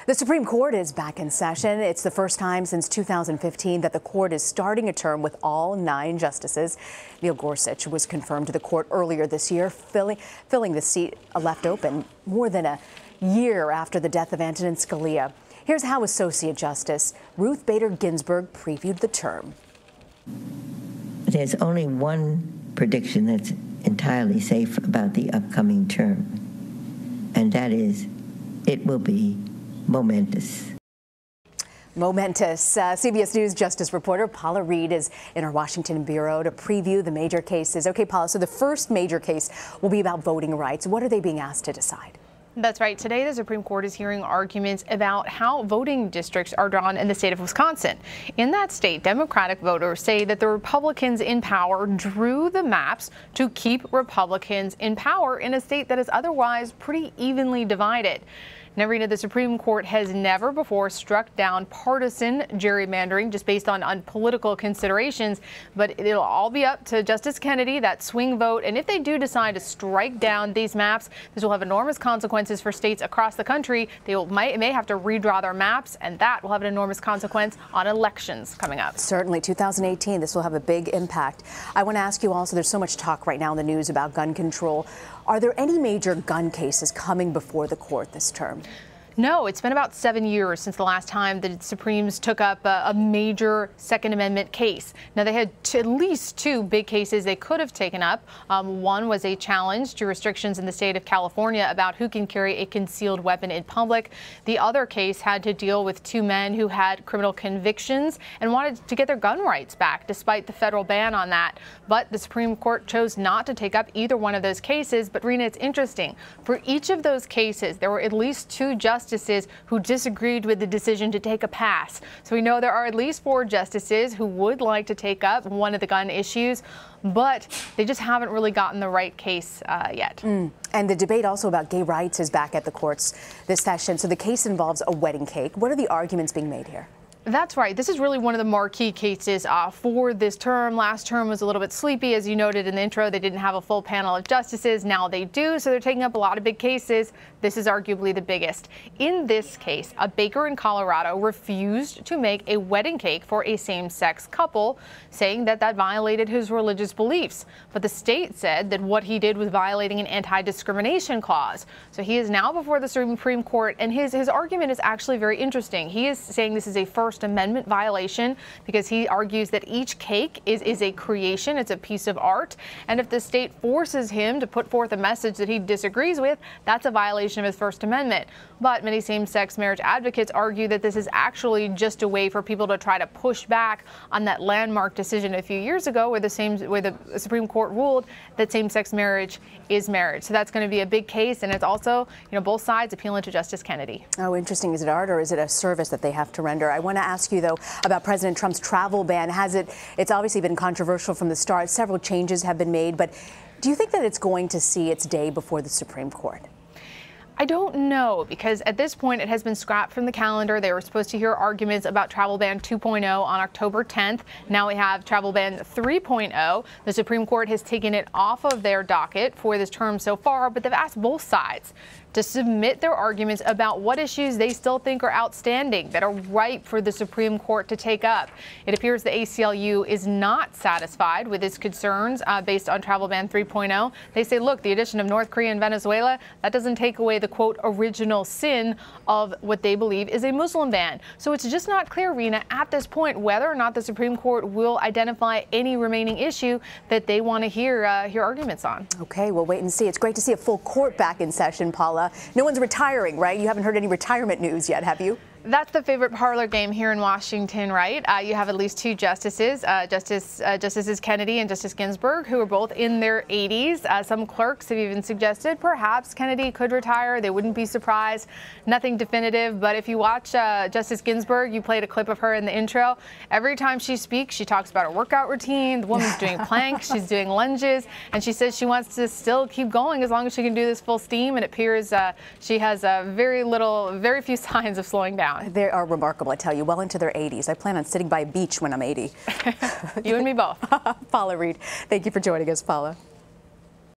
The Supreme Court is back in session. It's the first time since 2015 that the court is starting a term with all 9 justices. Neil Gorsuch was confirmed to the court earlier this year, filling the seat left open more than a year after the death of Antonin Scalia. Here's how Associate Justice Ruth Bader Ginsburg previewed the term. There's only one prediction that's entirely safe about the upcoming term, and that is it will be momentous. Momentous. CBS News Justice reporter Paula Reid is in our Washington bureau to preview the major cases. Okay, Paula, so the first major case will be about voting rights. What are they being asked to decide? That's right. Today, the Supreme Court is hearing arguments about how voting districts are drawn in the state of Wisconsin. In that state, Democratic voters say that the Republicans in power drew the maps to keep Republicans in power in a state that is otherwise pretty evenly divided. Now, Rena, the Supreme Court has never before struck down partisan gerrymandering just based on political considerations, but it'll all be up to Justice Kennedy, that swing vote. And if they do decide to strike down these maps, this will have enormous consequences for states across the country. They may have to redraw their maps, and that will have an enormous consequence on elections coming up. Certainly, 2018, this will have a big impact. I want to ask you also, there's so much talk right now in the news about gun control. Are there any major gun cases coming before the court this term? No, it's been about 7 years since the last time the Supremes took up a major Second Amendment case. Now, they had at least 2 big cases they could have taken up. One was a challenge to restrictions in the state of California about who can carry a concealed weapon in public. The other case had to deal with 2 men who had criminal convictions and wanted to get their gun rights back despite the federal ban on that. But the Supreme Court chose not to take up either one of those cases. But, Rena, it's interesting. For each of those cases, there were at least 2 justices who disagreed with the decision to take a pass. So we know there are at least 4 justices who would like to take up one of the gun issues, but they just haven't really gotten the right case yet. And the debate also about gay rights is back at the courts this session. So the case involves a wedding cake. What are the arguments being made here? That's right. This is really one of the marquee cases for this term. Last term was a little bit sleepy. As you noted in the intro, they didn't have a full panel of justices. Now they do, so they're taking up a lot of big cases. This is arguably the biggest. In this case, a baker in Colorado refused to make a wedding cake for a same-sex couple, saying that that violated his religious beliefs. But the state said that what he did was violating an anti-discrimination clause. So he is now before the Supreme Court, and his argument is actually very interesting. He is saying this is a First Amendment violation because he argues that each cake is a creation, it's a piece of art, and if the state forces him to put forth a message that he disagrees with, that's a violation of his First Amendment. But many same-sex marriage advocates argue that this is actually just a way for people to try to push back on that landmark decision a few years ago where the Supreme Court ruled that same-sex marriage is marriage. So that's going to be a big case, and it's also, both sides appealing to Justice Kennedy. Oh, interesting. Is it art or is it a service that they have to render? I want to ask you, though, about President Trump's travel ban. It's obviously been controversial from the start. Several changes have been made, but do you think that it's going to see its day before the Supreme Court? I don't know, because at this point it has been scrapped from the calendar. They were supposed to hear arguments about Travel Ban 2.0 on October 10th. Now we have Travel Ban 3.0. The Supreme Court has taken it off of their docket for this term so far, but they've asked both sides to submit their arguments about what issues they still think are outstanding, that are ripe for the Supreme Court to take up. It appears the ACLU is not satisfied with its concerns based on Travel Ban 3.0. They say, look, the addition of North Korea and Venezuela, that doesn't take away the, quote, original sin of what they believe is a Muslim ban. So it's just not clear, Rena, at this point, whether or not the Supreme Court will identify any remaining issue that they want to hear arguments on. Okay, we'll wait and see. It's great to see a full court back in session, Paula. No one's retiring, right? You haven't heard any retirement news yet, have you? That's the favorite parlor game here in Washington, right? You have at least 2 justices, Justices Kennedy and Justice Ginsburg, who are both in their 80s. Some clerks have even suggested perhaps Kennedy could retire. They wouldn't be surprised. Nothing definitive, but if you watch Justice Ginsburg, you played a clip of her in the intro. Every time she speaks, she talks about her workout routine. The woman's doing planks, she's doing lunges, and she says she wants to still keep going as long as she can do this full steam. And it appears she has very few signs of slowing down. They are remarkable, I tell you, well into their 80s. I plan on sitting by a beach when I'm 80. You and me both. Paula Reid, thank you for joining us, Paula.